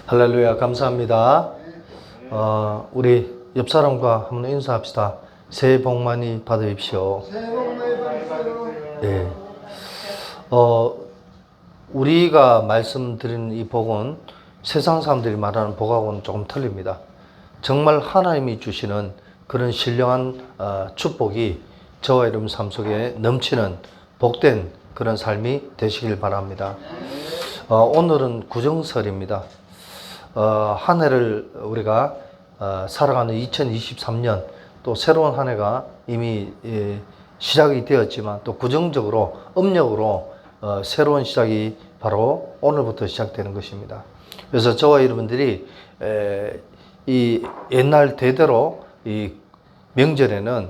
할렐루야, 감사합니다. 우리 옆 사람과 한번 인사합시다. 새해 복 많이 받으십시오. 새해 복 많이 받으세요. 네. 우리가 말씀드리는 이 복은 세상 사람들이 말하는 복하고는 조금 틀립니다. 정말 하나님이 주시는 그런 신령한 축복이 저와 여러분 삶 속에 넘치는 복된 그런 삶이 되시길 바랍니다. 오늘은 구정설입니다. 한 해를 우리가 살아가는 2023년 또 새로운 한 해가 이미 시작이 되었지만 또 구정적으로 음력으로 새로운 시작이 바로 오늘부터 시작되는 것입니다. 그래서 저와 여러분들이 이 옛날 대대로 이 명절에는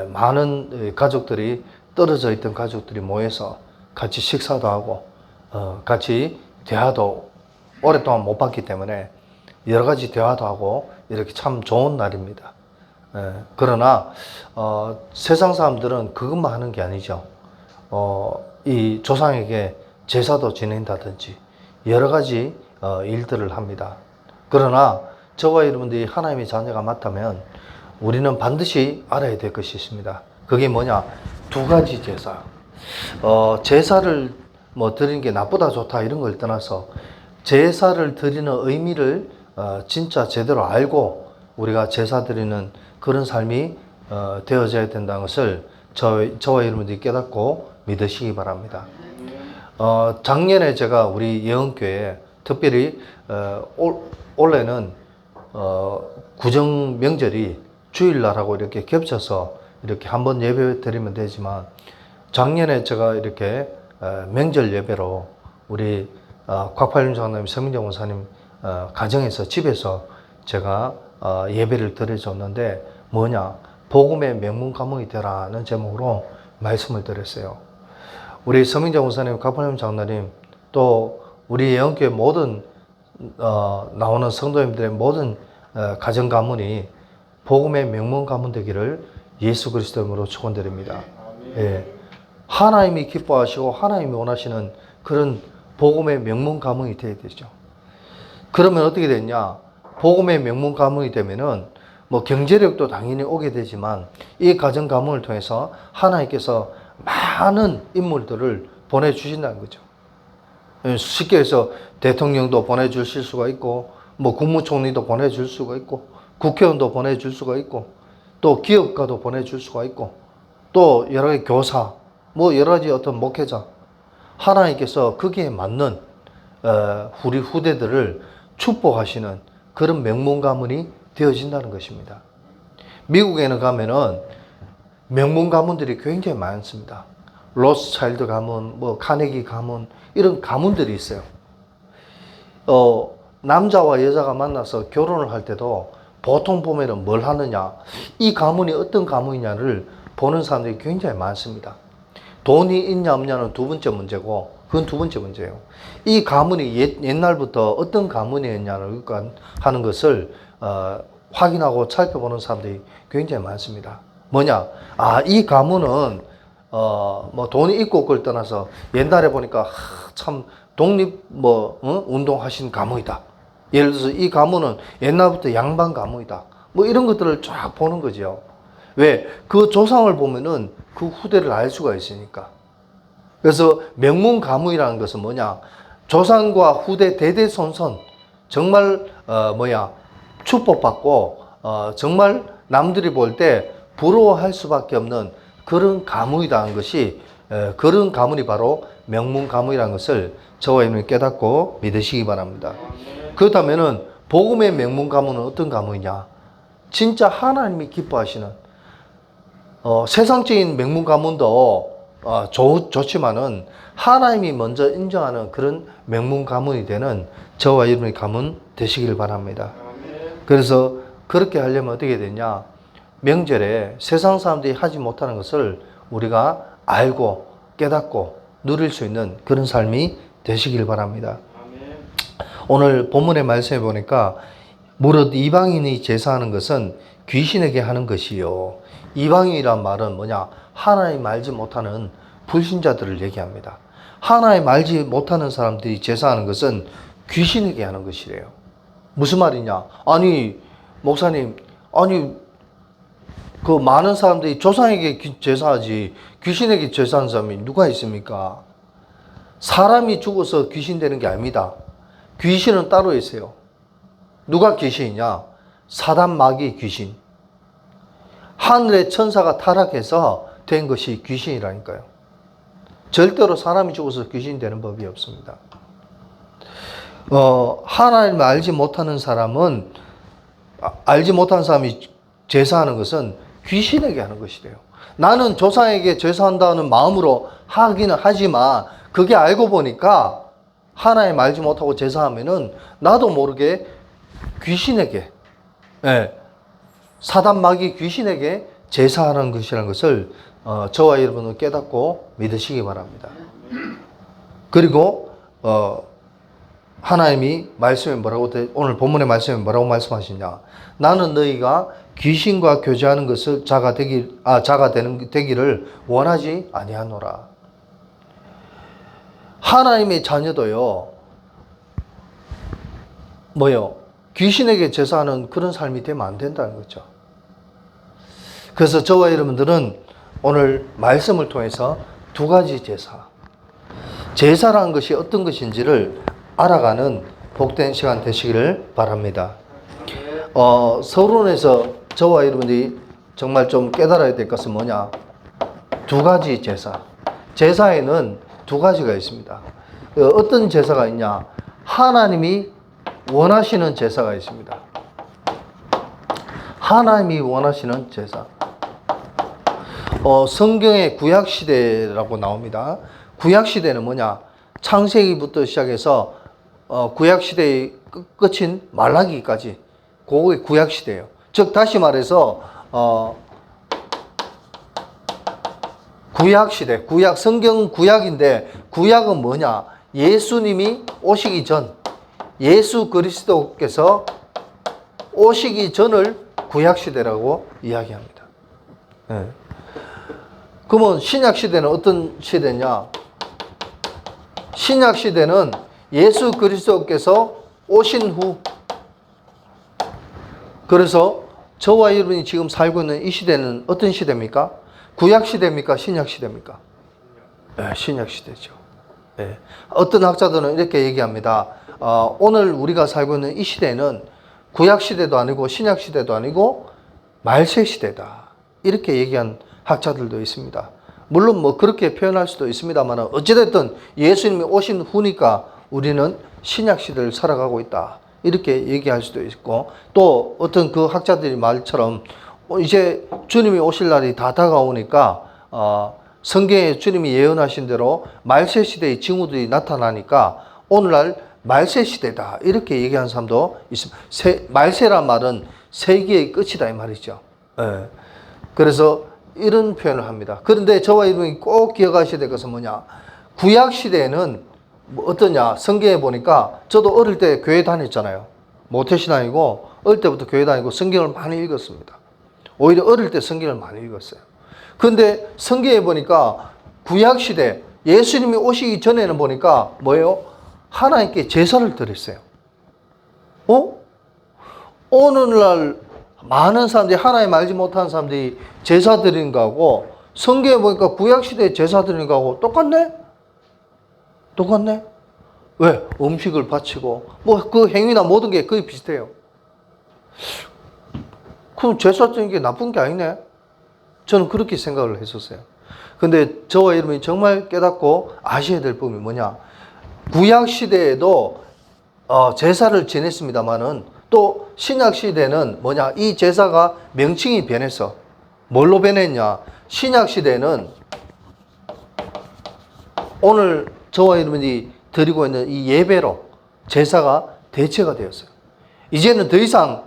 많은 가족들이 떨어져 있던 가족들이 모여서 같이 식사도 하고 같이 대화도 오랫동안 못 봤기 때문에 여러 가지 대화도 하고 이렇게 참 좋은 날입니다. 그러나 세상 사람들은 그것만 하는 게 아니죠. 이 조상에게 제사도 지낸다든지 여러 가지 일들을 합니다. 그러나 저와 여러분들이 하나님의 자녀가 맞다면 우리는 반드시 알아야 될 것이 있습니다. 그게 뭐냐? 두 가지 제사. 제사를 드리는 게 나쁘다 좋다 이런 걸 떠나서 제사를 드리는 의미를 진짜 제대로 알고 우리가 제사 드리는 그런 삶이 되어져야 된다는 것을 저와 여러분들이 깨닫고 믿으시기 바랍니다. 작년에 제가 우리 예언교회에 특별히 올해는 구정 명절이 주일날하고 이렇게 겹쳐서 이렇게 한번 예배 드리면 되지만 작년에 제가 이렇게 명절 예배로 우리 곽팔림 장로님, 서민정 원사님 가정에서 집에서 제가 예배를 드려줬는데 뭐냐? 복음의 명문 가문이 되라는 제목으로 말씀을 드렸어요. 우리 서민정 원사님, 곽팔림 장로님 또 우리 예언교회 모든 나오는 성도님들의 모든 가정 가문이 복음의 명문 가문 되기를 예수 그리스도 이름으로 축원드립니다. 예. 하나님이 기뻐하시고 하나님이 원하시는 그런 복음의 명문 가문이 되어야 되죠. 그러면 어떻게 되냐? 복음의 명문 가문이 되면은 경제력도 당연히 오게 되지만 이 가정 가문을 통해서 하나님께서 많은 인물들을 보내주신다는 거죠. 쉽게 해서 대통령도 보내주실 수가 있고 국무총리도 보내줄 수가 있고 국회의원도 보내줄 수가 있고 또 기업가도 보내줄 수가 있고 또 여러 가지 교사 여러 가지 어떤 목회자 하나님께서 거기에 맞는 우리 후대들을 축복하시는 그런 명문 가문이 되어진다는 것입니다. 미국에는 가면은 명문 가문들이 굉장히 많습니다. 로스차일드 가문, 카네기 가문 이런 가문들이 있어요. 남자와 여자가 만나서 결혼을 할 때도 보통 보면은 뭘 하느냐, 이 가문이 어떤 가문이냐를 보는 사람들이 굉장히 많습니다. 돈이 있냐 없냐는 두 번째 문제고 그건 두 번째 문제예요. 이 가문이 옛날부터 어떤 가문이었냐를 하는 것을 확인하고 살펴보는 사람들이 굉장히 많습니다. 뭐냐? 이 가문은 돈이 있고 그걸 떠나서 옛날에 보니까 참 독립 운동하신 가문이다. 예를 들어서 이 가문은 옛날부터 양반 가문이다. 이런 것들을 쫙 보는 거죠. 왜? 그 조상을 보면은 그 후대를 알 수가 있으니까. 그래서 명문 가문이라는 것은 뭐냐? 조상과 후대 대대손손 정말 축복받고 정말 남들이 볼 때 부러워할 수밖에 없는 그런 가문이라는 것이 그런 가문이 바로 명문 가문이라는 것을 저와 여러분이 깨닫고 믿으시기 바랍니다. 그렇다면은 복음의 명문 가문은 어떤 가문이냐? 진짜 하나님이 기뻐하시는 세상적인 명문 가문도 좋지만은 하나님이 먼저 인정하는 그런 명문 가문이 되는 저와 여러분의 가문 되시길 바랍니다. 그래서 그렇게 하려면 어떻게 되냐? 명절에 세상 사람들이 하지 못하는 것을 우리가 알고 깨닫고 누릴 수 있는 그런 삶이 되시길 바랍니다. 오늘 본문의 말씀에 보니까 무릇 이방인이 제사하는 것은 귀신에게 하는 것이요. 이방인이란 말은 뭐냐? 하나님 알지 못하는 불신자들을 얘기합니다. 하나님 알지 못하는 사람들이 제사하는 것은 귀신에게 하는 것이래요. 무슨 말이냐? 아니, 목사님, 아니, 그 많은 사람들이 조상에게 제사하지 귀신에게 제사하는 사람이 누가 있습니까? 사람이 죽어서 귀신 되는 게 아닙니다. 귀신은 따로 있어요. 누가 귀신이냐? 사단 마귀 귀신. 하늘의 천사가 타락해서 된 것이 귀신이라니까요. 절대로 사람이 죽어서 귀신이 되는 법이 없습니다. 하나님을 알지 못하는 사람은, 알지 못하는 사람이 제사하는 것은 귀신에게 하는 것이래요. 나는 조상에게 제사한다는 마음으로 하기는 하지만, 그게 알고 보니까 하나님 알지 못하고 제사하면은 나도 모르게 귀신에게, 사단 마귀 귀신에게 제사하는 것이라는 것을 저와 여러분은 깨닫고 믿으시기 바랍니다. 그리고 하나님이 말씀에 뭐라고, 오늘 본문의 말씀에 뭐라고 말씀하시냐? 나는 너희가 귀신과 교제하는 것을 자가 되기를 원하지 아니하노라. 하나님의 자녀도요, 귀신에게 제사하는 그런 삶이 되면 안 된다는 거죠. 그래서 저와 여러분들은 오늘 말씀을 통해서 두 가지 제사라는 것이 어떤 것인지를 알아가는 복된 시간 되시기를 바랍니다. 서론에서 저와 여러분들이 정말 좀 깨달아야 될 것은 뭐냐? 두 가지 제사. 제사에는 두 가지가 있습니다. 어떤 제사가 있냐? 하나님이 원하시는 제사가 있습니다. 하나님이 원하시는 제사. 성경의 구약시대라고 나옵니다. 구약시대는 뭐냐? 창세기부터 시작해서 구약시대의 끝인 말라기까지, 그게 구약시대예요. 즉 다시 말해서 구약시대, 성경 구약인데, 구약은 뭐냐? 예수님이 오시기 전, 예수 그리스도께서 오시기 전을 구약시대라고 이야기합니다. 그러면 신약시대는 어떤 시대냐? 신약시대는 예수 그리스도께서 오신 후, 그래서 저와 여러분이 지금 살고 있는 이 시대는 어떤 시대입니까? 구약시대입니까? 신약시대입니까? 네, 신약시대죠. 네. 어떤 학자들은 이렇게 얘기합니다. 오늘 우리가 살고 있는 이 시대는 구약시대도 아니고 신약시대도 아니고 말세시대다. 이렇게 얘기한 학자들도 있습니다. 물론 뭐 그렇게 표현할 수도 있습니다만, 어찌됐든 예수님이 오신 후니까 우리는 신약시대를 살아가고 있다. 이렇게 얘기할 수도 있고, 또 어떤 그 학자들이 말처럼 이제 주님이 오실 날이 다 다가오니까 성경에 주님이 예언하신 대로 말세시대의 징후들이 나타나니까 오늘날 말세시대다. 이렇게 얘기하는 사람도 있습니다. 말세란 말은 세기의 끝이다 이 말이죠. 그래서 이런 표현을 합니다. 그런데 저와 여러분이 꼭 기억하셔야 될 것은 뭐냐? 구약시대에는 어떠냐? 성경에 보니까, 저도 어릴 때 교회 다녔잖아요. 모태신앙이고 어릴 때부터 교회 다니고 성경을 많이 읽었습니다. 오히려 어릴 때 성경을 많이 읽었어요. 그런데 성경에 보니까 구약시대, 예수님이 오시기 전에는 보니까 뭐예요? 하나님께 제사를 드렸어요. 오늘날 많은 사람들이, 하나님 알지 못하는 사람들이 제사 드리는 거하고, 성경에 보니까 구약시대에 제사 드리는 거하고 똑같네? 왜? 음식을 바치고, 그 행위나 모든 게 거의 비슷해요. 그럼 제사 드리는 게 나쁜 게 아니네? 저는 그렇게 생각을 했었어요. 근데 저와 여러분이 정말 깨닫고 아셔야 될 부분이 뭐냐? 구약시대에도 제사를 지냈습니다만은, 또 신약시대는 뭐냐? 이 제사가 명칭이 변해서 뭘로 변했냐? 신약시대는 오늘 저와 여러분이 드리고 있는 이 예배로 제사가 대체가 되었어요. 이제는 더 이상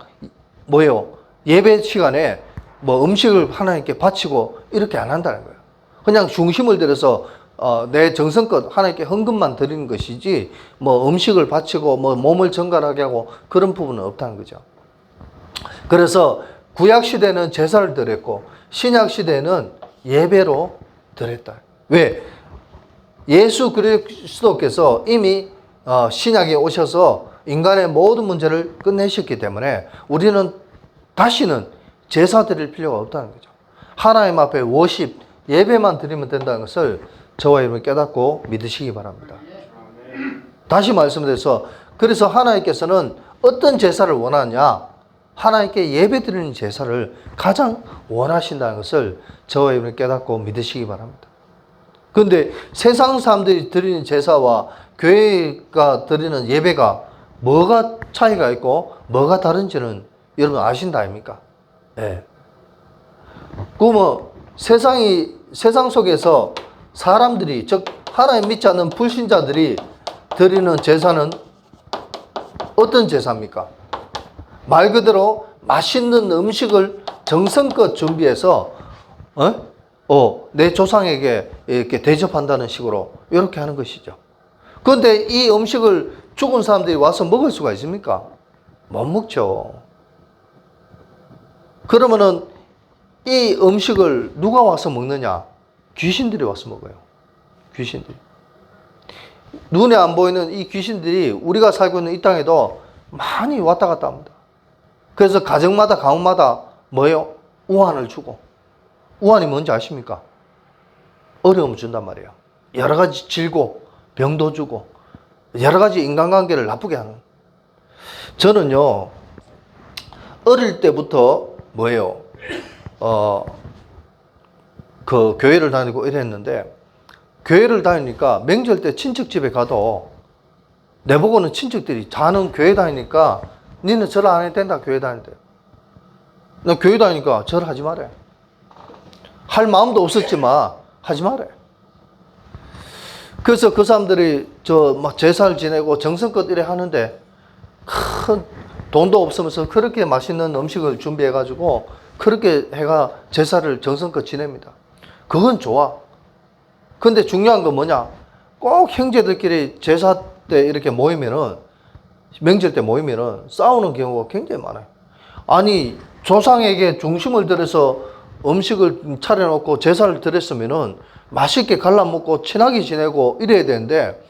예배 시간에 음식을 하나님께 바치고 이렇게 안 한다는 거예요. 그냥 중심을 들여서 내 정성껏 하나님께 헌금만 드리는 것이지, 음식을 바치고 몸을 정갈하게 하고 그런 부분은 없다는 거죠. 그래서 구약시대는 제사를 드렸고 신약시대는 예배로 드렸다. 왜? 예수 그리스도께서 이미 신약에 오셔서 인간의 모든 문제를 끝내셨기 때문에 우리는 다시는 제사 드릴 필요가 없다는 거죠. 하나님 앞에 워십, 예배만 드리면 된다는 것을 저와 여러분 깨닫고 믿으시기 바랍니다. 다시 말씀드려서 그래서 하나님께서는 어떤 제사를 원하냐? 하나님께 예배 드리는 제사를 가장 원하신다는 것을 저와 여러분이 깨닫고 믿으시기 바랍니다. 그런데 세상 사람들이 드리는 제사와 교회가 드리는 예배가 뭐가 차이가 있고 뭐가 다른지는 여러분 아신다 아닙니까? 예. 그러면 세상 속에서 사람들이, 즉 하나님 믿지 않는 불신자들이 드리는 제사는 어떤 제사입니까? 말 그대로 맛있는 음식을 정성껏 준비해서 내 조상에게 이렇게 대접한다는 식으로 이렇게 하는 것이죠. 그런데 이 음식을 죽은 사람들이 와서 먹을 수가 있습니까? 못 먹죠. 그러면은 이 음식을 누가 와서 먹느냐? 귀신들이 와서 먹어요. 귀신들이. 눈에 안 보이는 이 귀신들이 우리가 살고 있는 이 땅에도 많이 왔다 갔다 합니다. 그래서 가정마다 가문마다 뭐예요? 우환을 주고. 우환이 뭔지 아십니까? 어려움을 준단 말이에요. 여러 가지 질고 병도 주고 여러 가지 인간관계를 나쁘게 하는. 저는요 어릴 때부터 뭐예요? 그 교회를 다니고 이랬는데 교회를 다니니까 명절 때 친척집에 가도 내보고는 친척들이 자는 교회 다니니까 니는 절 안 해도 된다 교회 다닐 때. 나 교회 다니니까 절 하지 말래. 할 마음도 없었지만 하지 말래. 그래서 그 사람들이 막 제사를 지내고 정성껏 이래 하는데 큰 돈도 없으면서 그렇게 맛있는 음식을 준비해 가지고 그렇게 해가 제사를 정성껏 지냅니다. 그건 좋아. 근데 중요한 건 뭐냐? 꼭 형제들끼리 제사 때 이렇게 모이면은, 명절 때 모이면은 싸우는 경우가 굉장히 많아요. 아니, 조상에게 중심을 들여서 음식을 차려놓고 제사를 드렸으면은 맛있게 갈라먹고 친하게 지내고 이래야 되는데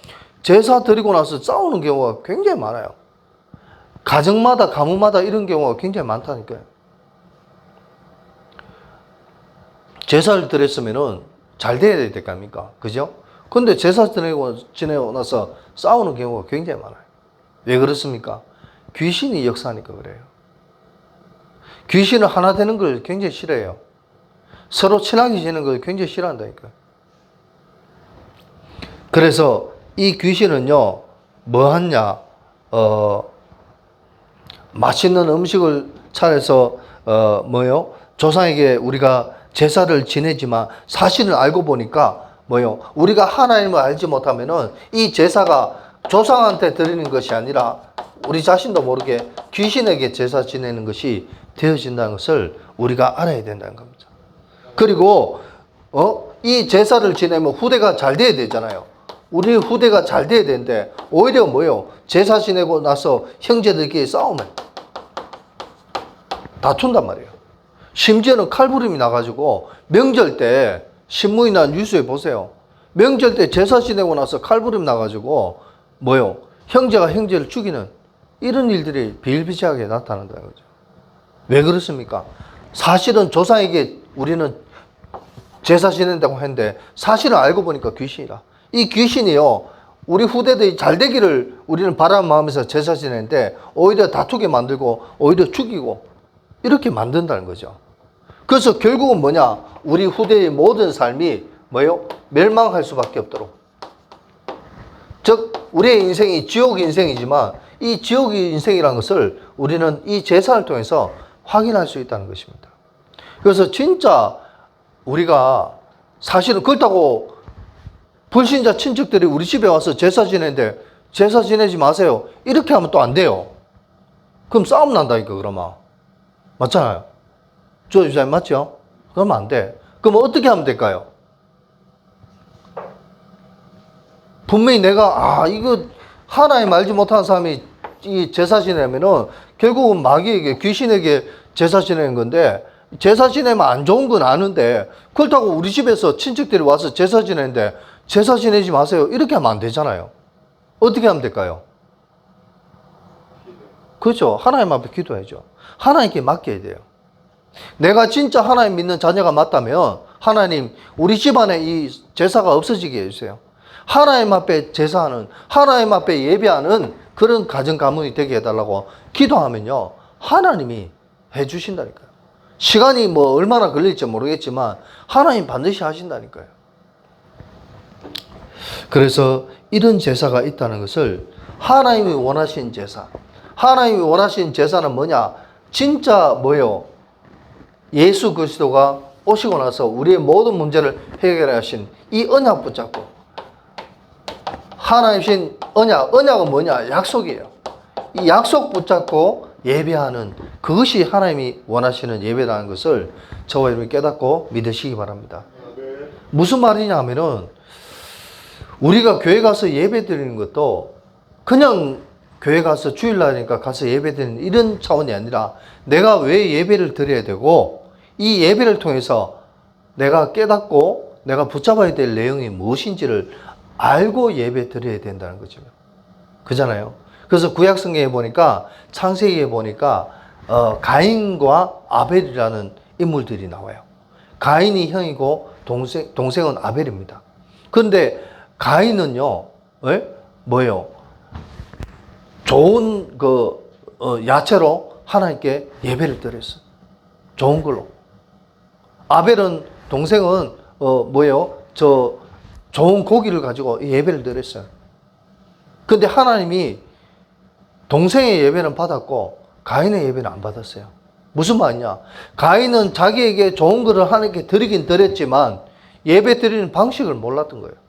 제사 드리고 나서 싸우는 경우가 굉장히 많아요. 가정마다 가문마다 이런 경우가 굉장히 많다니까요. 제사를 드렸으면은 잘 돼야 될 거 아닙니까? 그죠? 근데 제사 지내고 나서 싸우는 경우가 굉장히 많아요. 왜 그렇습니까? 귀신이 역사하니까 그래요. 귀신은 하나 되는 걸 굉장히 싫어해요. 서로 친하게 지내는 걸 굉장히 싫어한다니까요. 그래서 이 귀신은요, 뭐 하냐, 맛있는 음식을 차려서, 뭐요? 조상에게 우리가 제사를 지내지만 사실을 알고 보니까 뭐요? 우리가 하나님을 알지 못하면은 이 제사가 조상한테 드리는 것이 아니라 우리 자신도 모르게 귀신에게 제사 지내는 것이 되어진다는 것을 우리가 알아야 된다는 겁니다. 그리고, 이 제사를 지내면 후대가 잘 돼야 되잖아요. 우리 후대가 잘 돼야 되는데 오히려 뭐요? 제사 지내고 나서 형제들끼리 싸우면 다툰단 말이에요. 심지어는 칼부림이 나가지고 명절 때 신문이나 뉴스에 보세요. 명절 때 제사 지내고 나서 칼부림 나가지고 뭐요? 형제가 형제를 죽이는 이런 일들이 비일비재하게 나타난다는 거죠. 왜 그렇습니까? 사실은 조상에게 우리는 제사 지낸다고 했는데 사실은 알고 보니까 귀신이라. 이 귀신이요, 우리 후대들이 잘 되기를 우리는 바라는 마음에서 제사 지내는데 오히려 다투게 만들고 오히려 죽이고 이렇게 만든다는 거죠. 그래서 결국은 뭐냐? 우리 후대의 모든 삶이 뭐요? 멸망할 수밖에 없도록. 즉 우리의 인생이 지옥 인생이지만 이 지옥 인생이라는 것을 우리는 이 제사를 통해서 확인할 수 있다는 것입니다. 그래서 진짜 우리가 사실은 그렇다고 불신자 친척들이 우리 집에 와서 제사 지내는데 제사 지내지 마세요. 이렇게 하면 또 안 돼요. 그럼 싸움 난다니까 그러면. 맞잖아요. 조 집사님 맞죠? 그러면 안 돼. 그럼 어떻게 하면 될까요? 분명히 내가 이거 하나님 알지 못하는 사람이 이 제사 지내면은 결국은 마귀에게 귀신에게 제사 지내는 건데 제사 지내면 안 좋은 건 아는데 그렇다고 우리 집에서 친척들이 와서 제사 지내는데 제사 지내지 마세요. 이렇게 하면 안 되잖아요. 어떻게 하면 될까요? 그렇죠. 하나님 앞에 기도해야죠. 하나님께 맡겨야 돼요. 내가 진짜 하나님 믿는 자녀가 맞다면 하나님 우리 집안에 이 제사가 없어지게 해주세요. 하나님 앞에 제사하는, 하나님 앞에 예배하는 그런 가정 가문이 되게 해달라고 기도하면요, 하나님이 해주신다니까요. 시간이 뭐 얼마나 걸릴지 모르겠지만 하나님 반드시 하신다니까요. 그래서 이런 제사가 있다는 것을, 하나님이 원하신 제사, 하나님이 원하신 제사는 뭐냐? 진짜 뭐예요? 예수 그리스도가 오시고 나서 우리의 모든 문제를 해결하신 이 언약 붙잡고, 하나님 신 언약, 언약은 뭐냐? 약속이에요. 이 약속 붙잡고 예배하는, 그것이 하나님이 원하시는 예배라는 것을 저와 여러분이 깨닫고 믿으시기 바랍니다. 무슨 말이냐 하면은, 우리가 교회 가서 예배 드리는 것도 그냥 교회 가서 주일날이니까 가서 예배 드리는 이런 차원이 아니라, 내가 왜 예배를 드려야 되고 이 예배를 통해서 내가 깨닫고 내가 붙잡아야 될 내용이 무엇인지를 알고 예배 드려야 된다는 거죠. 그잖아요. 그래서 구약 성경에 보니까, 창세기에 보니까 가인과 아벨이라는 인물들이 나와요. 가인이 형이고 동생은 아벨입니다. 그런데 가인은요, 뭐예요? 좋은 야채로 하나님께 예배를 드렸어요. 좋은 걸로. 아벨은, 동생은 뭐예요? 좋은 고기를 가지고 예배를 드렸어요. 근데 하나님이 동생의 예배는 받았고 가인의 예배는 안 받았어요. 무슨 말이냐? 가인은 자기에게 좋은 것을 하나님께 드리긴 드렸지만 예배 드리는 방식을 몰랐던 거예요.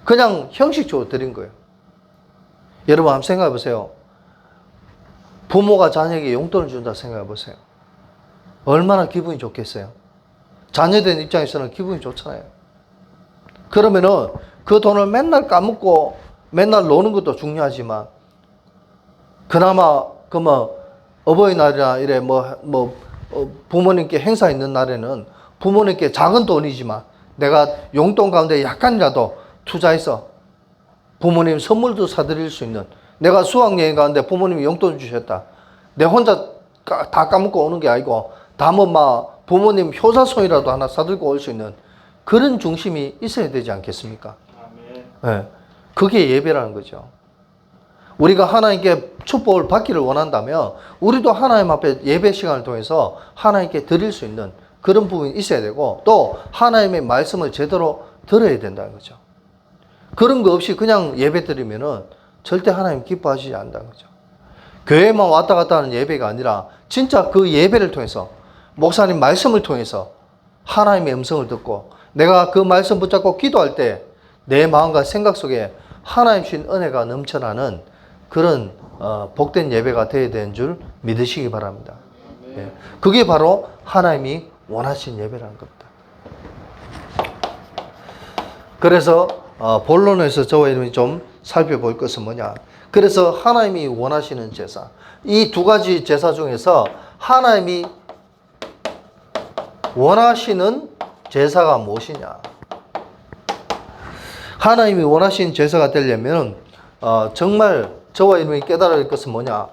그냥 형식적으로 드린 거예요. 여러분 한번 생각해 보세요. 부모가 자녀에게 용돈을 준다 생각해 보세요. 얼마나 기분이 좋겠어요? 자녀된 입장에서는 기분이 좋잖아요. 그러면은 그 돈을 맨날 까먹고 맨날 노는 것도 중요하지만, 그나마 어버이날이나 이래 부모님께 행사 있는 날에는 부모님께 작은 돈이지만 내가 용돈 가운데 약간이라도 투자해서 부모님 선물도 사드릴 수 있는, 내가 수학여행 가는데 부모님이 용돈을 주셨다, 내 혼자 다 까먹고 오는 게 아니고 담은 부모님 효자손이라도 하나 사들고 올 수 있는 그런 중심이 있어야 되지 않겠습니까? 네. 그게 예배라는 거죠. 우리가 하나님께 축복을 받기를 원한다면 우리도 하나님 앞에 예배 시간을 통해서 하나님께 드릴 수 있는 그런 부분이 있어야 되고, 또 하나님의 말씀을 제대로 들어야 된다는 거죠. 그런 거 없이 그냥 예배 드리면은 절대 하나님 기뻐하시지 않는다는 거죠. 교회만 왔다 갔다 하는 예배가 아니라 진짜 그 예배를 통해서, 목사님 말씀을 통해서 하나님의 음성을 듣고 내가 그 말씀 붙잡고 기도할 때 내 마음과 생각 속에 하나님 주신 은혜가 넘쳐나는 그런 복된 예배가 되어야 되는 줄 믿으시기 바랍니다. 예. 그게 바로 하나님이 원하신 예배라는 겁니다. 그래서 본론에서 저와 여러분이 좀 살펴볼 것은 뭐냐? 그래서 하나님이 원하시는 제사, 이 두 가지 제사 중에서 하나님이 원하시는 제사가 무엇이냐? 하나님이 원하시는 제사가 되려면 정말 저와 여러분이 깨달아야 할 것은 뭐냐?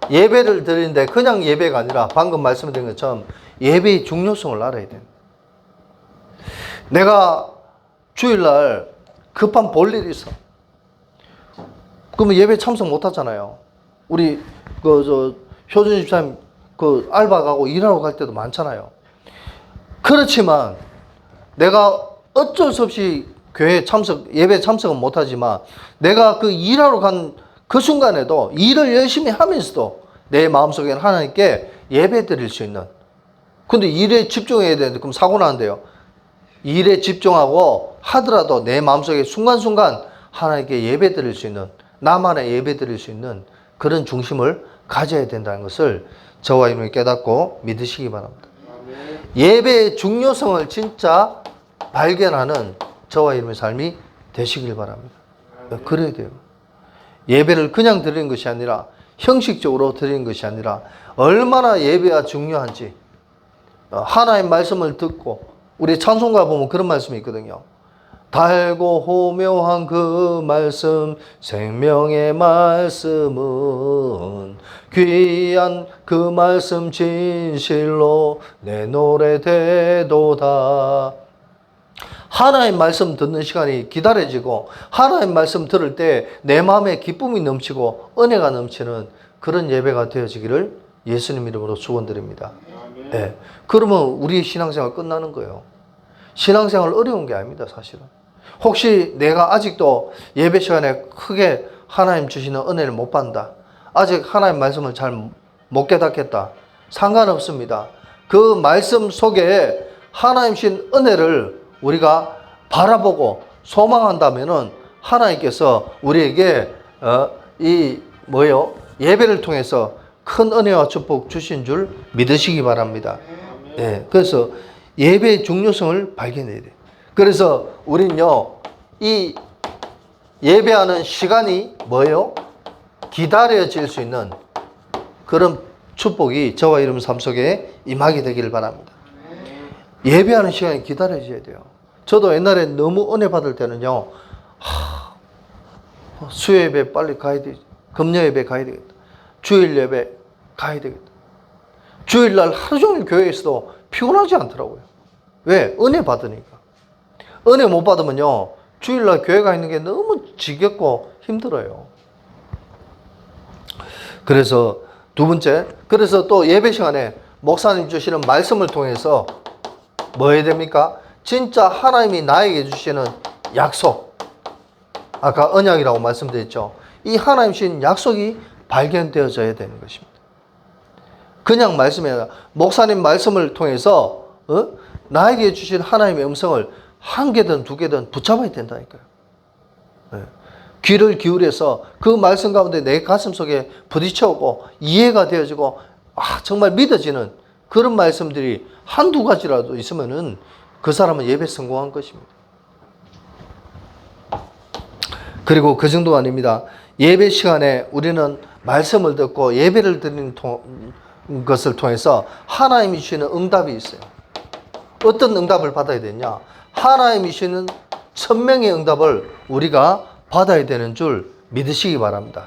예배를 드리는데 그냥 예배가 아니라 방금 말씀드린 것처럼 예배의 중요성을 알아야 돼요. 내가 주일날 급한 볼일이 있어. 그러면 예배 참석 못 하잖아요. 우리 효준 집사님 알바 가고 일하러 갈 때도 많잖아요. 그렇지만 내가 어쩔 수 없이 예배 참석은 못 하지만 내가 그 일하러 간 그 순간에도 일을 열심히 하면서도 내 마음속에는 하나님께 예배 드릴 수 있는, 근데 일에 집중해야 되는데 그럼 사고 나는데요. 일에 집중하고 하더라도 내 마음속에 순간순간 하나님께 예배 드릴 수 있는, 나만의 예배 드릴 수 있는 그런 중심을 가져야 된다는 것을 저와 여러분이 깨닫고 믿으시기 바랍니다. 예배의 중요성을 진짜 발견하는 저와 여러분의 삶이 되시길 바랍니다. 그래야 돼요. 예배를 그냥 드리는 것이 아니라, 형식적으로 드리는 것이 아니라 얼마나 예배가 중요한지, 하나님 말씀을 듣고, 우리 찬송가 보면 그런 말씀이 있거든요. 달고 호묘한 그 말씀, 생명의 말씀은 귀한 그 말씀 진실로 내 노래 되도다. 하나님 말씀 듣는 시간이 기다려지고 하나님 말씀 들을 때 내 마음에 기쁨이 넘치고 은혜가 넘치는 그런 예배가 되어지기를 예수님 이름으로 축원드립니다. 네. 그러면 우리의 신앙생활 끝나는 거예요. 신앙생활 어려운 게 아닙니다, 사실은. 혹시 내가 아직도 예배 시간에 크게 하나님 주시는 은혜를 못 받는다. 아직 하나님 말씀을 잘 못 깨닫겠다. 상관없습니다. 그 말씀 속에 하나님 신 은혜를 우리가 바라보고 소망한다면은 하나님께서 우리에게 예배를 통해서 큰 은혜와 축복 주신 줄 믿으시기 바랍니다. 예, 그래서 예배의 중요성을 발견해야 돼요. 그래서 우리는요, 이 예배하는 시간이 뭐예요? 기다려질 수 있는 그런 축복이 저와 여러분 삶 속에 임하게 되기를 바랍니다. 예배하는 시간이 기다려져야 돼요. 저도 옛날에 너무 은혜 받을 때는요, 수요 예배 빨리 가야 돼. 금요 예배 가야 되겠다. 주일 예배 가야 되겠다. 주일날 하루 종일 교회에 있어도 피곤하지 않더라고요. 왜? 은혜 받으니까. 은혜 못 받으면요, 주일날 교회 가 있는 게 너무 지겹고 힘들어요. 그래서 두 번째, 그래서 또 예배 시간에 목사님 주시는 말씀을 통해서 뭐 해야 됩니까? 진짜 하나님이 나에게 주시는 약속, 아까 언약이라고 말씀드렸죠. 이 하나님 주신 약속이 발견되어져야 되는 것입니다. 그냥 말씀이 아니라 목사님 말씀을 통해서 나에게 주신 하나님의 음성을 한 개든 두 개든 붙잡아야 된다니까요. 네. 귀를 기울여서 그 말씀 가운데 내 가슴 속에 부딪혀오고 이해가 되어지고 정말 믿어지는 그런 말씀들이 한두 가지라도 있으면은 그 사람은 예배 성공한 것입니다. 그리고 그 정도가 아닙니다. 예배 시간에 우리는 말씀을 듣고 예배를 드리는 것을 통해서 하나님이 주시는 응답이 있어요. 어떤 응답을 받아야 되냐? 하나님이 주시는 천명의 응답을 우리가 받아야 되는 줄 믿으시기 바랍니다.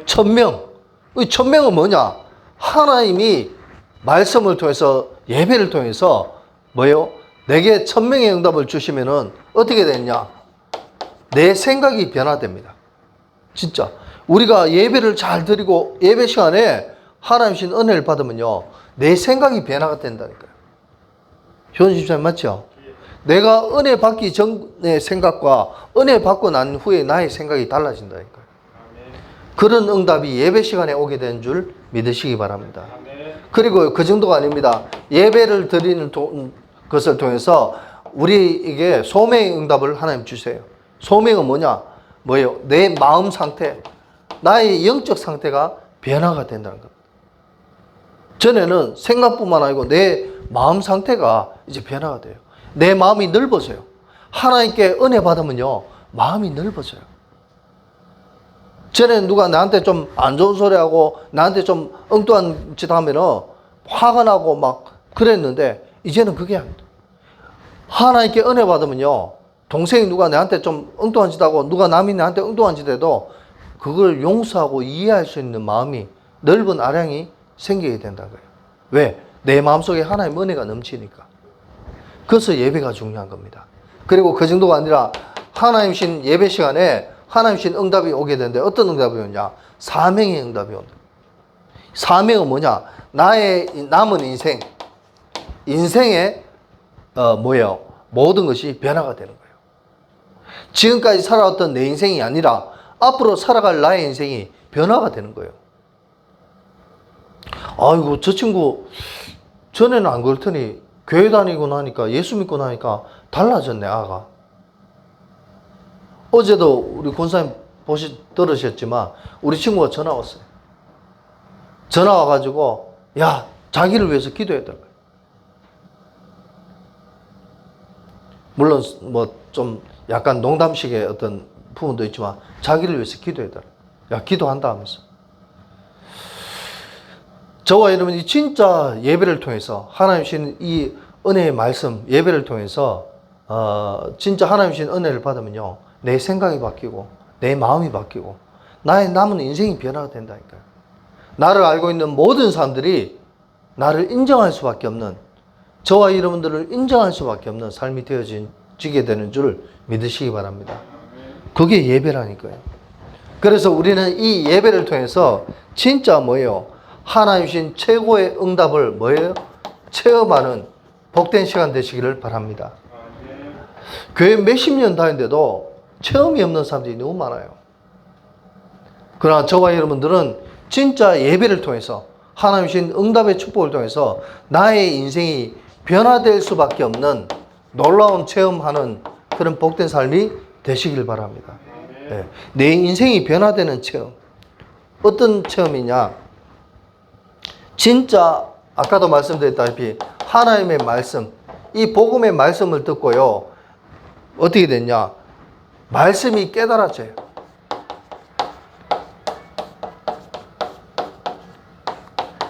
천명. 이 천명은 뭐냐? 하나님이 말씀을 통해서 예배를 통해서 뭐예요? 내게 천명의 응답을 주시면은 어떻게 되냐? 내 생각이 변화됩니다. 진짜. 우리가 예배를 잘 드리고 예배 시간에 하나님 주신 은혜를 받으면요, 내 생각이 변화가 된다니까요. 효원 집사님 맞죠? 내가 은혜 받기 전의 생각과 은혜 받고 난 후에 나의 생각이 달라진다니까요. 그런 응답이 예배 시간에 오게 된 줄 믿으시기 바랍니다. 그리고 그 정도가 아닙니다. 예배를 드리는 것을 통해서 우리에게 소명의 응답을 하나님 주세요. 소명은 뭐냐? 뭐예요? 내 마음 상태, 나의 영적 상태가 변화가 된다는 겁니다. 전에는 생각뿐만 아니고 내 마음 상태가 이제 변화가 돼요. 내 마음이 넓어져요. 하나님께 은혜 받으면요, 마음이 넓어져요. 전에 누가 나한테 좀 안 좋은 소리 하고 나한테 좀 엉뚱한 짓 하면은 화가 나고 막 그랬는데 이제는 그게 아닙니다. 하나님께 은혜 받으면요, 동생이 누가 나한테 좀 엉뚱한 짓 하고 누가 남이 나한테 엉뚱한 짓 해도 그걸 용서하고 이해할 수 있는 마음이, 넓은 아량이 생기게 된다는 거예요. 왜? 내 마음속에 하나님의 은혜가 넘치니까. 그래서 예배가 중요한 겁니다. 그리고 그 정도가 아니라 하나님 신 예배 시간에 하나님 신 응답이 오게 되는데 어떤 응답이 오냐? 사명의 응답이 온다. 사명은 뭐냐? 나의 남은 인생의 뭐예요? 모든 것이 변화가 되는 거예요. 지금까지 살아왔던 내 인생이 아니라 앞으로 살아갈 나의 인생이 변화가 되는 거예요. 아이고, 저 친구 전에는 안 그렇더니 교회 다니고 나니까, 예수 믿고 나니까 달라졌네, 아가. 어제도 우리 권사님 들으셨지만 우리 친구가 전화 왔어요. 전화 와가지고, 야, 자기를 위해서 기도했더라고요. 물론 뭐 좀 약간 농담식의 어떤 부분도 있지만 자기를 위해서 기도했더라고요. 야, 기도한다 하면서. 저와 여러분이 진짜 예배를 통해서 하나님 주신 이 은혜의 말씀, 예배를 통해서 진짜 하나님 주신 은혜를 받으면요, 내 생각이 바뀌고 내 마음이 바뀌고 나의 남은 인생이 변화가 된다니까요. 나를 알고 있는 모든 사람들이 나를 인정할 수밖에 없는, 저와 여러분들을 인정할 수밖에 없는 삶이 되어지게 되는 줄 믿으시기 바랍니다. 그게 예배라니까요. 그래서 우리는 이 예배를 통해서 진짜 뭐예요? 하나님 주신 최고의 응답을 뭐예요? 체험하는 복된 시간 되시기를 바랍니다. 교회 몇십 년 다니는데도 체험이 없는 사람들이 너무 많아요. 그러나 저와 여러분들은 진짜 예배를 통해서 하나님 주신 응답의 축복을 통해서 나의 인생이 변화될 수밖에 없는 놀라운 체험하는 그런 복된 삶이 되시길 바랍니다. 네. 내 인생이 변화되는 체험. 어떤 체험이냐? 진짜 아까도 말씀드렸다시피 하나님의 말씀, 이 복음의 말씀을 듣고요, 어떻게 됐냐? 말씀이 깨달아져요.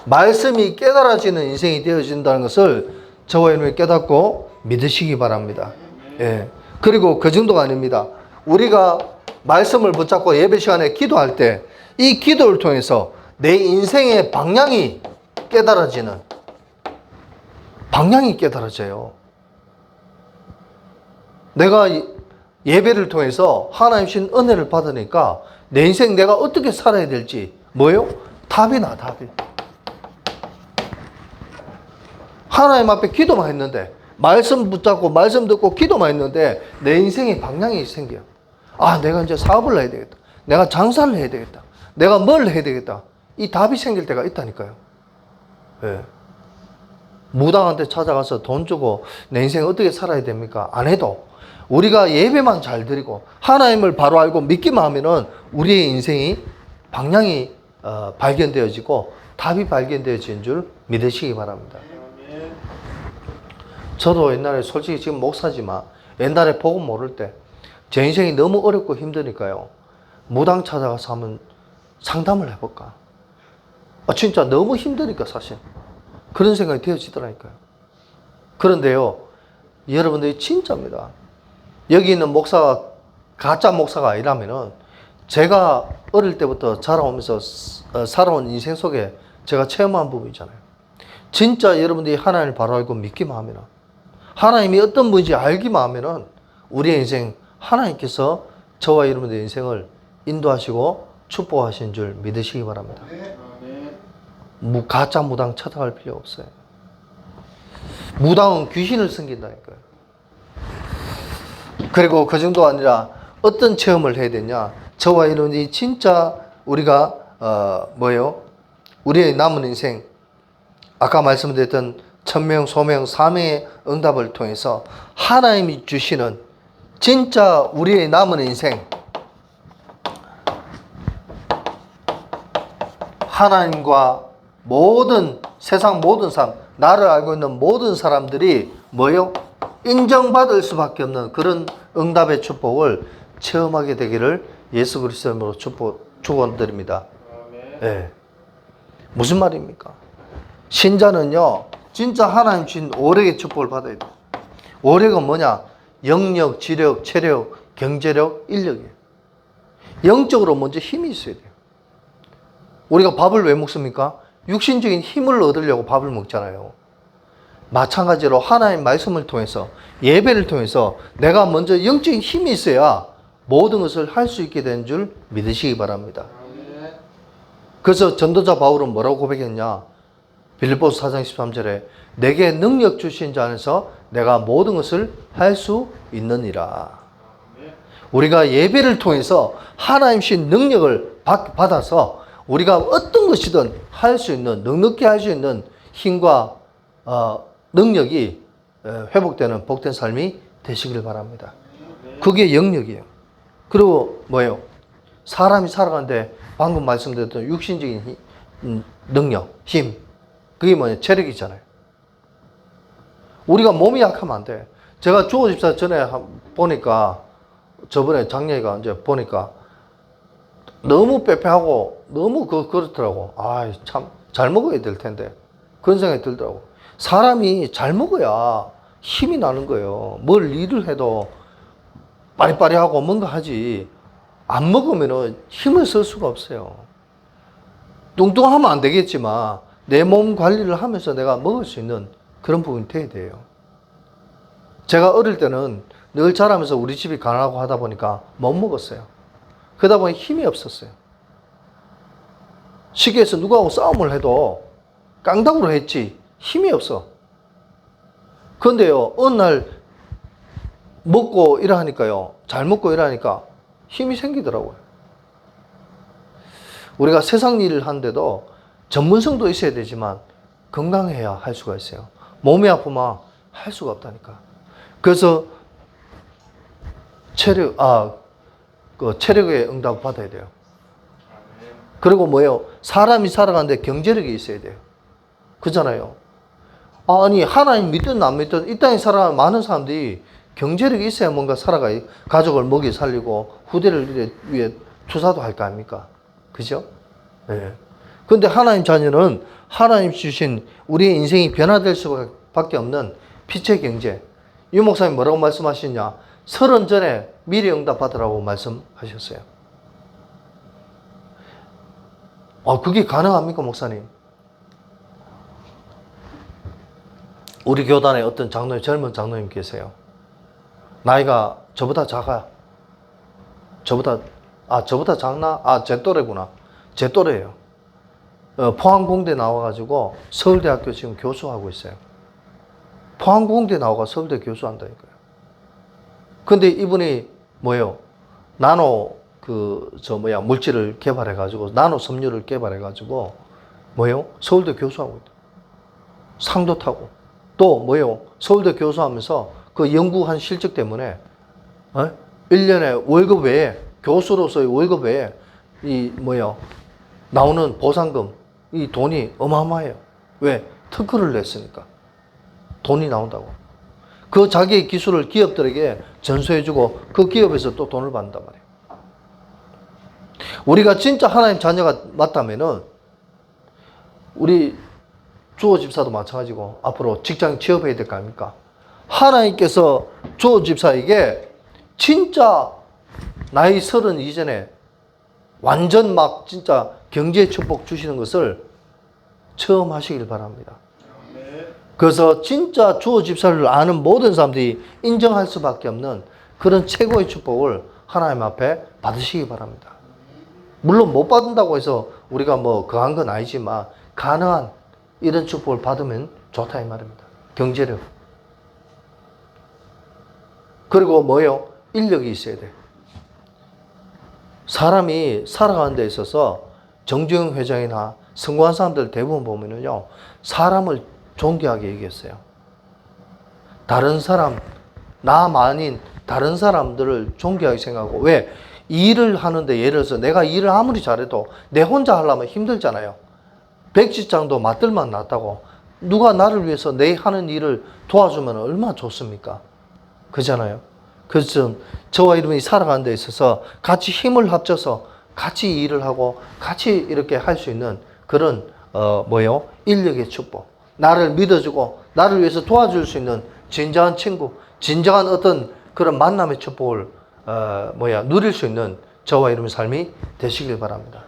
말씀이 깨달아지는 인생이 되어진다는 것을 저와 여러분이 깨닫고 믿으시기 바랍니다. 예. 그리고 그 정도가 아닙니다. 우리가 말씀을 붙잡고 예배 시간에 기도할 때 이 기도를 통해서 내 인생의 방향이 깨달아져요. 내가 예배를 통해서 하나님 주신 은혜를 받으니까 내 인생 내가 어떻게 살아야 될지 뭐예요? 답이 나. 하나님 앞에 기도만 했는데, 말씀 붙잡고 말씀 듣고 기도만 했는데 내 인생의 방향이 생겨요. 아, 내가 이제 사업을 해야 되겠다. 내가 장사를 해야 되겠다. 내가 뭘 해야 되겠다. 이 답이 생길 때가 있다니까요. 예. 무당한테 찾아가서 돈 주고 내 인생 어떻게 살아야 됩니까? 안 해도 우리가 예배만 잘 드리고 하나님을 바로 알고 믿기만 하면은 우리의 인생이 방향이 발견되어지고 답이 발견되어진 줄 믿으시기 바랍니다. 저도 옛날에 솔직히 지금 목사지만 옛날에 복음 모를 때 제 인생이 너무 어렵고 힘드니까요, 무당 찾아가서 한번 상담을 해볼까. 진짜 너무 힘드니까 사실 그런 생각이 되어지더라니까요. 그런데요, 여러분들이 진짜입니다. 여기 있는 목사가 가짜 목사가 아니라면은 제가 어릴 때부터 자라오면서 살아온 인생 속에 제가 체험한 부분이잖아요. 진짜 여러분들이 하나님을 바로 알고 믿기만 하면, 하나님이 어떤 분인지 알기만 하면은 우리의 인생 하나님께서 저와 여러분들의 인생을 인도하시고 축복하신 줄 믿으시기 바랍니다. 가짜 무당 찾아갈 필요 없어요. 무당은 귀신을 섬긴다니까요. 그리고 그 정도가 아니라 어떤 체험을 해야 되냐? 저와 여러분이 진짜 우리가 우리의 남은 인생, 아까 말씀드렸던 천명, 소명, 사명의 응답을 통해서 하나님이 주시는 진짜 우리의 남은 인생, 하나님과 모든 세상 모든 사람, 나를 알고 있는 모든 사람들이 인정받을 수밖에 없는 그런 응답의 축복을 체험하게 되기를 예수 그리스도 이름으로 축원드립니다. 네. 무슨 말입니까? 신자는요, 진짜 하나님 주신 오력의 축복을 받아야 돼요. 오력은 뭐냐? 영력, 지력, 체력, 경제력, 인력이에요. 영적으로 먼저 힘이 있어야 돼요. 우리가 밥을 왜 먹습니까? 육신적인 힘을 얻으려고 밥을 먹잖아요. 마찬가지로 하나님 말씀을 통해서, 예배를 통해서 내가 먼저 영적인 힘이 있어야 모든 것을 할 수 있게 되는 줄 믿으시기 바랍니다. 그래서 전도자 바울은 뭐라고 고백했냐? 빌립보서 4장 13절에 내게 능력 주신 자 안에서 내가 모든 것을 할 수 있느니라. 우리가 예배를 통해서 하나님 주신 능력을 받아서 우리가 어떤 것이든 할 수 있는, 넉넉히 할 수 있는 힘과 능력이 회복되는 복된 삶이 되시길 바랍니다. 그게 영역이에요. 그리고 사람이 살아가는데 방금 말씀드렸던 육신적인 능력, 힘, 그게 체력이잖아요. 우리가 몸이 약하면 안 돼. 제가 주호 집사 전에 보니까, 저번에 작년에 이제 보니까 너무 빼빼하고 너무 그렇더라고. 참 잘 먹어야 될 텐데 그런 생각이 들더라고. 사람이 잘 먹어야 힘이 나는 거예요. 뭘 일을 해도 빠리빠리하고 뭔가 하지. 안 먹으면 힘을 쓸 수가 없어요. 뚱뚱하면 안 되겠지만 내 몸 관리를 하면서 내가 먹을 수 있는 그런 부분이 돼야 돼요. 제가 어릴 때는 늘 자라면서 우리 집이 가난하고 하다 보니까 못 먹었어요. 그러다 보니 힘이 없었어요. 시계에서 누구하고 싸움을 해도 깡다구로 했지 힘이 없어. 그런데요, 어느 날 먹고 일하니까요, 잘 먹고 일하니까 힘이 생기더라고요. 우리가 세상 일을 하는데도 전문성도 있어야 되지만 건강해야 할 수가 있어요. 몸이 아프면 할 수가 없다니까. 그래서 체력에 응답 받아야 돼요. 그리고 뭐예요? 사람이 살아가는데 경제력이 있어야 돼요. 그잖아요. 아니, 하나님 믿든 안 믿든 이 땅에 살아가는 많은 사람들이 경제력이 있어야 뭔가 살아가요. 가족을 먹이 살리고 후대를 위해 투자도 할 거 아닙니까? 그죠? 네. 근데 하나님 자녀는 하나님 주신 우리의 인생이 변화될 수밖에 없는 빛의 경제. 유 목사님 뭐라고 말씀하시냐? 30 전에 미래 응답 받으라고 말씀하셨어요. 그게 가능합니까, 목사님? 우리 교단에 어떤 장로님, 젊은 장로님 계세요. 나이가 저보다 작아. 저보다 작나? 제 또래구나. 제 또래예요. 포항공대 나와가지고 서울대학교 지금 교수하고 있어요. 포항공대 나와가 서울대 교수한다니까요. 근데 이분이 뭐예요? 나노 물질을 개발해가지고, 나노 섬유를 개발해가지고, 뭐예요? 서울대 교수하고 있다. 상도 타고. 또 뭐예요? 서울대 교수하면서 그 연구한 실적 때문에, 1년에 월급 외에, 교수로서의 월급 외에, 나오는 보상금, 이 돈이 어마어마해요. 왜? 특허를 냈으니까. 돈이 나온다고. 그 자기의 기술을 기업들에게 전수해주고 그 기업에서 또 돈을 받는단 말이에요. 우리가 진짜 하나님 자녀가 맞다면은 우리 주호 집사도 마찬가지고 앞으로 직장 취업해야 될 거 아닙니까? 하나님께서 주호 집사에게 진짜 나이 30 이전에 완전 막 진짜 경제 축복 주시는 것을 처음 하시길 바랍니다. 그래서 진짜 주호 집사를 아는 모든 사람들이 인정할 수밖에 없는 그런 최고의 축복을 하나님 앞에 받으시기 바랍니다. 물론 못 받는다고 해서 우리가 그한 건 아니지만 가능한 이런 축복을 받으면 좋다 이 말입니다. 경제력. 그리고 뭐예요? 인력이 있어야 돼. 사람이 살아가는 데 있어서 정주영 회장이나 성공한 사람들 대부분 보면은요, 사람을 존귀하게 얘기했어요. 다른 사람, 나만인 다른 사람들을 존귀하게 생각하고, 왜? 일을 하는데 예를 들어서 내가 일을 아무리 잘해도 내 혼자 하려면 힘들잖아요. 백지장도 맞들만 낫다고. 누가 나를 위해서 내 하는 일을 도와주면 얼마나 좋습니까? 그잖아요. 그래서 저와 이름이 살아가는 데 있어서 같이 힘을 합쳐서 같이 일을 하고 같이 이렇게 할 수 있는 그런 인력의 축복. 나를 믿어주고 나를 위해서 도와줄 수 있는 진정한 친구, 진정한 어떤 그런 만남의 축복을 누릴 수 있는 저와 이름의 삶이 되시길 바랍니다.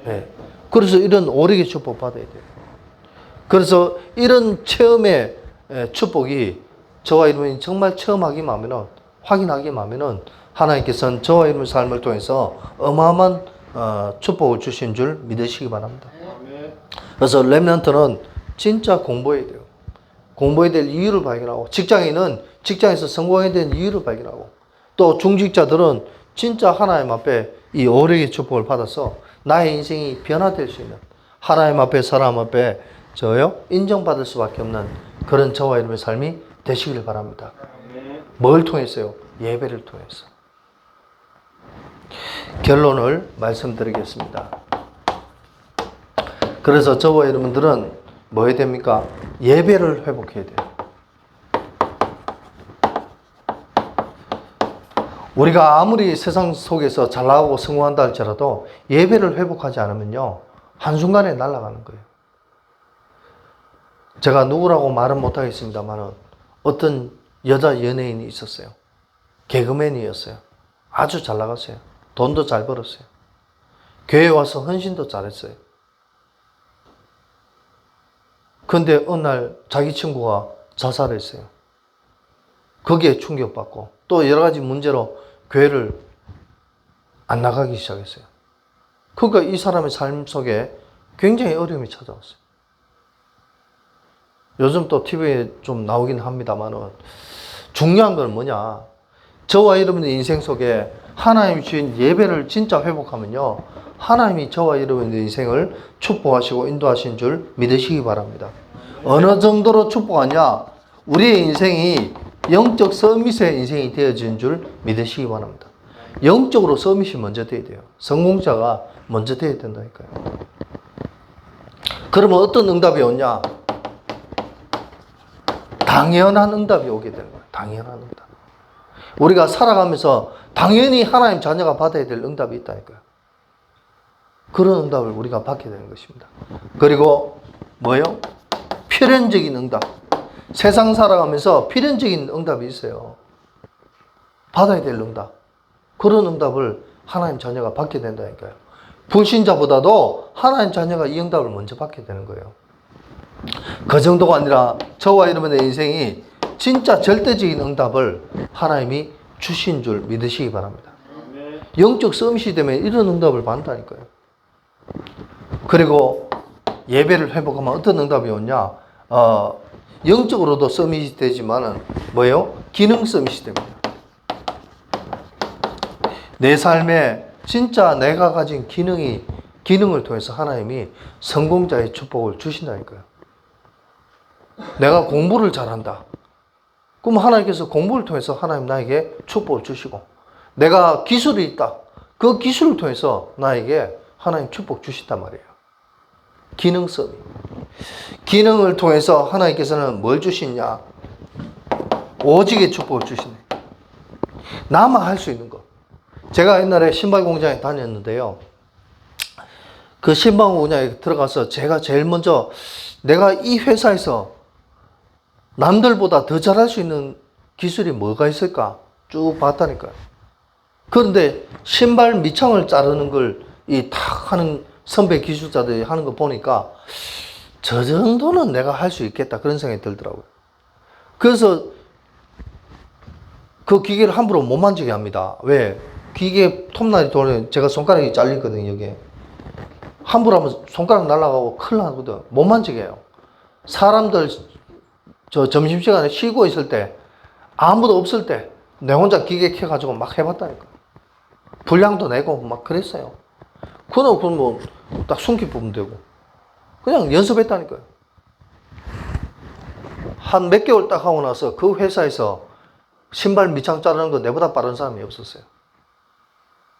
네. 그래서 이런 오래의 축복 받아야 돼요. 그래서 이런 체험의 축복이 저와 이름이 정말 체험하기만 하면은, 확인하기만 하면은 하나님께서는 저와 이름의 삶을 통해서 어마어마한 축복을 주신 줄 믿으시기 바랍니다. 그래서 렘넌트는 진짜 공부해야 돼요. 공부해야 될 이유를 발견하고, 직장인은 직장에서 성공해야 되는 이유를 발견하고, 또 중직자들은 진짜 하나님 앞에 이 오래의 축복을 받아서 나의 인생이 변화될 수 있는, 하나님 앞에 사람 앞에 인정받을 수밖에 없는 그런 저와 이름의 삶이 되시길 바랍니다. 뭘 통해서요? 예배를 통해서. 결론을 말씀드리겠습니다. 그래서 저와 여러분들은 뭐 해야 됩니까? 예배를 회복해야 돼요. 우리가 아무리 세상 속에서 잘 나가고 성공한다 할지라도 예배를 회복하지 않으면요, 한순간에 날아가는 거예요. 제가 누구라고 말은 못하겠습니다만 어떤 여자 연예인이 있었어요. 개그맨이었어요. 아주 잘 나갔어요. 돈도 잘 벌었어요. 교회에 와서 헌신도 잘했어요. 근데 어느 날 자기 친구가 자살했어요. 거기에 충격받고 또 여러 가지 문제로 교회를 안 나가기 시작했어요. 그러니까 이 사람의 삶 속에 굉장히 어려움이 찾아왔어요. 요즘 또 TV에 좀 나오긴 합니다만은 중요한 건 뭐냐. 저와 여러분의 인생 속에 하나님이 주신 예배를 진짜 회복하면요. 하나님이 저와 여러분의 인생을 축복하시고 인도하신 줄 믿으시기 바랍니다. 어느 정도로 축복하냐? 우리의 인생이 영적 서밋의 인생이 되어진 줄 믿으시기 바랍니다. 영적으로 서밋이 먼저 돼야 돼요. 성공자가 먼저 돼야 된다니까요. 그러면 어떤 응답이 오냐? 당연한 응답이 오게 되는 거예요. 당연한 응답. 우리가 살아가면서 당연히 하나님 자녀가 받아야 될 응답이 있다니까요. 그런 응답을 우리가 받게 되는 것입니다. 그리고 뭐요? 필연적인 응답. 세상 살아가면서 필연적인 응답이 있어요. 받아야 될 응답. 그런 응답을 하나님 자녀가 받게 된다니까요. 불신자보다도 하나님 자녀가 이 응답을 먼저 받게 되는 거예요. 그 정도가 아니라 저와 여러분의 인생이 진짜 절대적인 응답을 하나님이 주신 줄 믿으시기 바랍니다. 영적 서밋이 되면 이런 응답을 받는다니까요. 그리고 예배를 회복하면 어떤 응답이 오냐? 영적으로도 서밋이 되지만은 뭐예요? 기능 서밋이 됩니다. 내 삶에 진짜 내가 가진 기능을 통해서 하나님이 성공자의 축복을 주신다니까요. 내가 공부를 잘한다. 그럼 하나님께서 공부를 통해서 하나님 나에게 축복을 주시고, 내가 기술이 있다. 그 기술을 통해서 나에게 하나님 축복 주신단 말이에요. 기능 서밋. 기능을 통해서 하나님께서는 뭘 주시냐? 오직의 축복을 주시네. 나만 할 수 있는 것. 제가 옛날에 신발 공장에 다녔는데요. 그 신발 공장에 들어가서 제가 제일 먼저 내가 이 회사에서 남들보다 더 잘할 수 있는 기술이 뭐가 있을까? 쭉 봤다니까요. 그런데 신발 밑창을 자르는 걸 이 탁 하는 선배 기술자들이 하는 거 보니까 저 정도는 내가 할 수 있겠다. 그런 생각이 들더라고요. 그래서 그 기계를 함부로 못 만지게 합니다. 왜? 기계 톱날이 돌면 제가 손가락이 잘리거든요, 여기에. 함부로 하면 손가락 날아가고 큰일 나거든. 못 만지게 해요. 사람들 저 점심시간에 쉬고 있을 때, 아무도 없을 때, 내 혼자 기계 켜가지고 막 해봤다니까. 분량도 내고 막 그랬어요. 그건 뭐, 딱 숨기 보면 되고. 그냥 연습했다니까요. 한 몇 개월 딱 하고 나서 그 회사에서 신발 밑창 자르는 거 내보다 빠른 사람이 없었어요.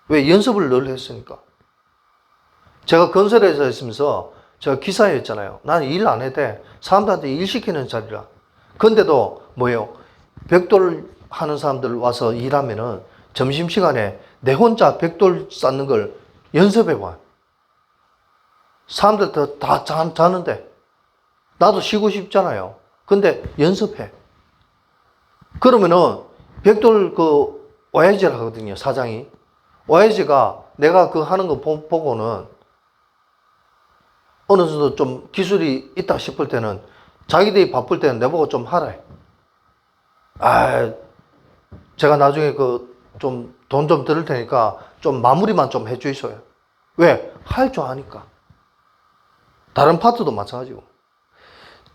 왜? 연습을 늘 했으니까. 제가 건설회사에 있으면서 제가 기사였잖아요. 나는 일 안 해도 돼. 사람들한테 일 시키는 자리라. 근데도 뭐예요? 벽돌 하는 사람들 와서 일하면은 점심시간에 내 혼자 벽돌 쌓는 걸 연습해봐요. 사람들 다 자는데 나도 쉬고 싶잖아요. 근데 연습해. 그러면은 벽돌 그 오야지를 하거든요, 사장이. 오야지가 내가 그 하는 거 보고는 어느 정도 좀 기술이 있다 싶을 때는 자기들이 바쁠 때는 내보고 좀 하라 해. 제가 나중에 그 좀 돈 좀 들을 테니까 좀 마무리만 좀 해주이소요. 왜? 할 줄 아니까. 다른 파트도 마찬가지고.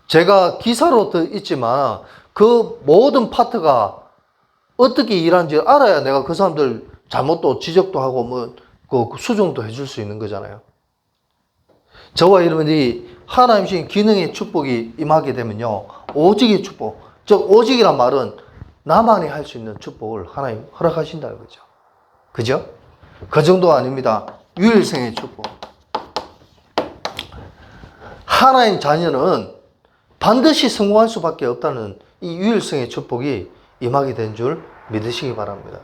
제가 기사로 있지만 그 모든 파트가 어떻게 일하는지 알아야 내가 그 사람들 잘못도 지적도 하고 뭐 그 수정도 해줄 수 있는 거잖아요. 저와 여러분이 하나님 주신 기능의 축복이 임하게 되면요, 오직의 축복. 즉 오직이란 말은 나만이 할 수 있는 축복을 하나님 허락하신다는 거죠. 그죠? 그 정도가 아닙니다. 유일생의 축복. 하나님 자녀는 반드시 성공할 수밖에 없다는 이 유일성의 축복이 임하게 된 줄 믿으시기 바랍니다.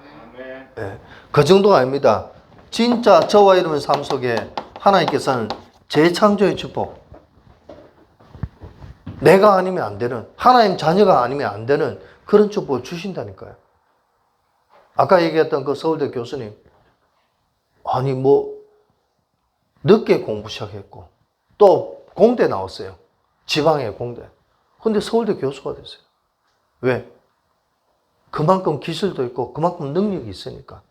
네. 그 정도가 아닙니다. 진짜 저와 여러분 삶 속에 하나님께서는 재창조의 축복, 내가 아니면 안 되는, 하나님 자녀가 아니면 안 되는 그런 축복을 주신다니까요. 아까 얘기했던 그 서울대 교수님, 아니 늦게 공부 시작했고 또 공대 나왔어요. 지방의 공대. 근데 서울대 교수가 됐어요. 왜? 그만큼 기술도 있고 그만큼 능력이 있으니까.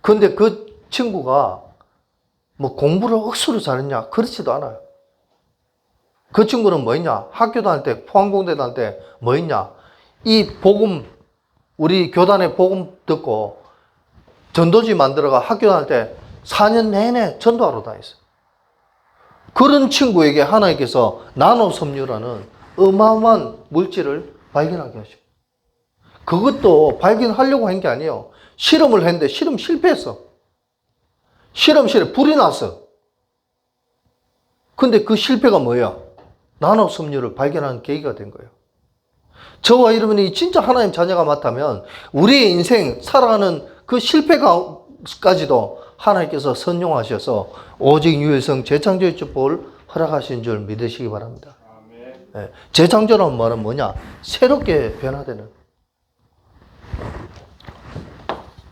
근데 그 친구가 공부를 억수로 잘했냐? 그렇지도 않아요. 그 친구는 뭐 했냐? 학교 다닐 때, 포항공대 다닐 때 뭐 했냐? 이 복음, 우리 교단의 복음 듣고 전도지 만들어가 학교 다닐 때 4년 내내 전도하러 다녔어요. 그런 친구에게 하나님께서 나노섬유라는 어마어마한 물질을 발견하게 하시고, 그것도 발견하려고 한 게 아니에요. 실험을 했는데 실험 실패했어. 실험실에 불이 났어. 근데 그 실패가 뭐예요? 나노섬유를 발견하는 계기가 된 거예요. 저와 여러분이 진짜 하나님 자녀가 맞다면 우리의 인생 살아가는 그 실패까지도 하나님께서 선용하셔서 오직 유일성 재창조의 축복을 허락하신 줄 믿으시기 바랍니다. 네. 재창조라는 말은 뭐냐? 새롭게 변화되는.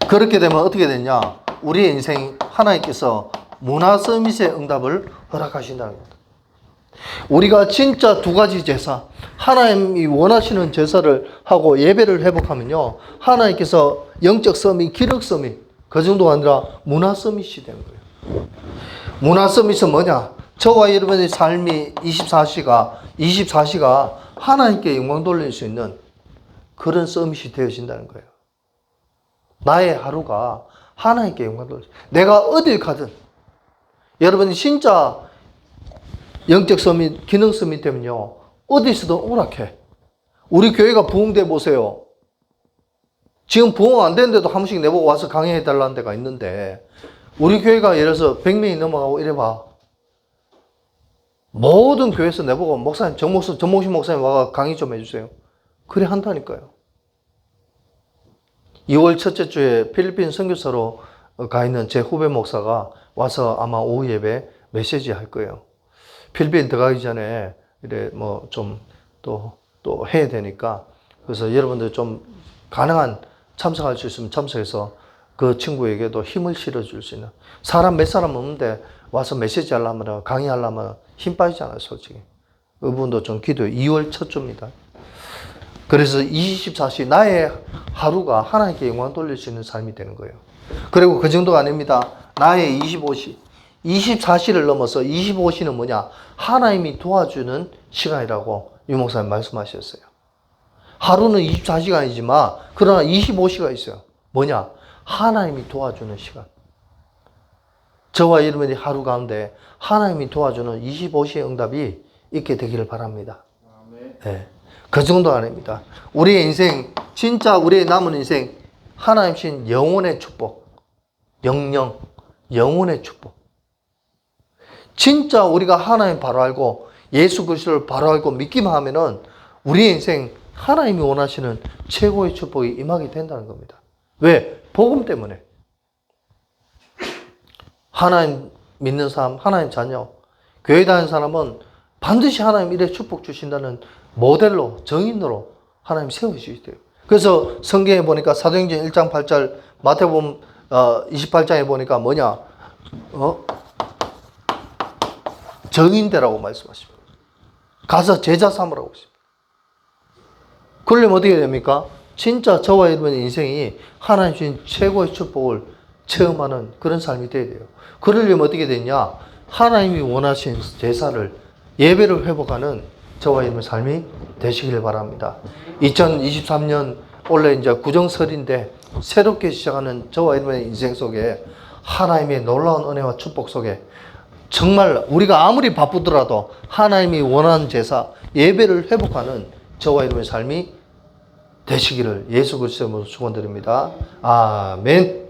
그렇게 되면 어떻게 되냐? 우리의 인생 하나님께서 문화 서밋의 응답을 허락하신다는 겁니다. 우리가 진짜 두 가지 제사, 하나님이 원하시는 제사를 하고 예배를 회복하면요, 하나님께서 영적 서밋, 기록 서밋, 그 정도가 아니라 문화 서밋이 되는 거예요. 문화 서밋은 뭐냐? 저와 여러분의 삶이 24시가 하나님께 영광 돌릴 수 있는 그런 서밋이 되어진다는 거예요. 나의 하루가 하나님께 영광 돌릴 수 있는, 내가 어딜 가든, 여러분이 진짜 영적 서밋, 기능 서밋 되면요, 어디서든 오락해. 우리 교회가 부흥돼 보세요. 지금 부흥 안 되는데도 한 번씩 내보고 와서 강의해 달라는 데가 있는데, 우리 교회가 예를 들어서 100명이 넘어가고 이래봐. 모든 교회에서 내보고 목사님, 정목신 목사님 와서 강의 좀 해주세요. 그래 한다니까요. 2월 첫째 주에 필리핀 선교사로 가 있는 제 후배 목사가 와서 아마 오후 예배 메시지 할 거예요. 필리핀 들어가기 전에 이래 또 해야 되니까, 그래서 여러분들 좀 가능한 참석할 수 있으면 참석해서 그 친구에게도 힘을 실어줄 수 있는, 사람 몇 사람 없는데 와서 메시지 하려면, 강의하려면 힘 빠지잖아요, 솔직히. 그분도 좀 기도해요. 2월 첫 주입니다. 그래서 24시 나의 하루가 하나님께 영광 돌릴 수 있는 삶이 되는 거예요. 그리고 그 정도가 아닙니다. 나의 25시. 24시를 넘어서 25시는 뭐냐? 하나님이 도와주는 시간이라고 유 목사님 말씀하셨어요. 하루는 24시간이지만 그러나 25시가 있어요. 뭐냐? 하나님이 도와주는 시간. 저와 여러분의 하루 가운데 하나님이 도와주는 25시의 응답이 있게 되기를 바랍니다. 네. 그 정도 아닙니다. 우리의 인생, 진짜 우리의 남은 인생, 하나님 신 영혼의 축복, 영혼의 축복. 진짜 우리가 하나님 바로 알고 예수 그리스도를 바로 알고 믿기만 하면은 우리의 인생 하나님이 원하시는 최고의 축복이 임하게 된다는 겁니다. 왜? 복음 때문에. 하나님 믿는 사람, 하나님 자녀, 교회 다니는 사람은 반드시 하나님 이래 축복 주신다는 모델로, 정인으로 하나님 세워주셔야 돼요. 그래서 성경에 보니까 사도행전 1장 8절, 마태복음 28장에 보니까 뭐냐? 정인되라고 말씀하십니다. 가서 제자 삼으라고 하십니다. 그러려면 어떻게 됩니까? 진짜 저와 여러분의 인생이 하나님 주신 최고의 축복을 체험하는 그런 삶이 되어야 돼요. 그러려면 어떻게 되냐? 하나님이 원하신 제사를, 예배를 회복하는 저와 여러분의 삶이 되시길 바랍니다. 2023년 원래 이제 구정설인데 새롭게 시작하는 저와 여러분의 인생 속에 하나님의 놀라운 은혜와 축복 속에 정말 우리가 아무리 바쁘더라도 하나님이 원하는 제사, 예배를 회복하는 저와 여러분의 삶이 되시기를 예수 그리스도의 이름으로 축원드립니다. 아멘.